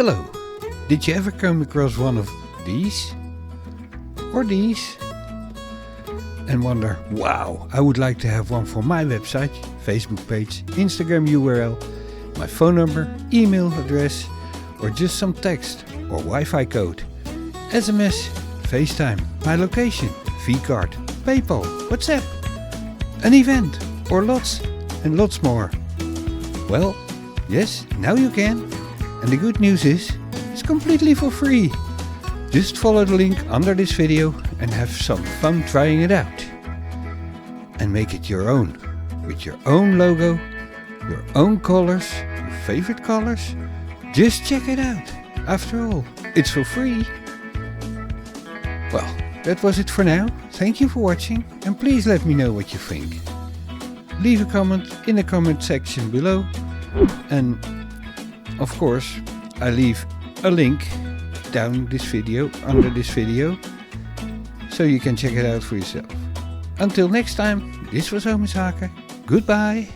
Hello, did you ever come across one of these? Or these? And wonder, wow, I would like to have one for my website, Facebook page, Instagram URL, my phone number, email address, or just some text or Wi-Fi code, SMS, FaceTime, my location, V-card, PayPal, WhatsApp, an event, or lots and lots more. Well, yes, now you can. And the good news is, it's completely for free. Just follow the link under this video and have some fun trying it out. And make it your own, with your own logo, your own colors, your favorite colors. Just check it out. After all, it's for free. Well, that was it for now. Thank you for watching and please let me know what you think. Leave a comment in the comment section below, and of course I leave a link down this video, under this video, so you can check it out for yourself. Until next time, this was Ome Zaken. Goodbye.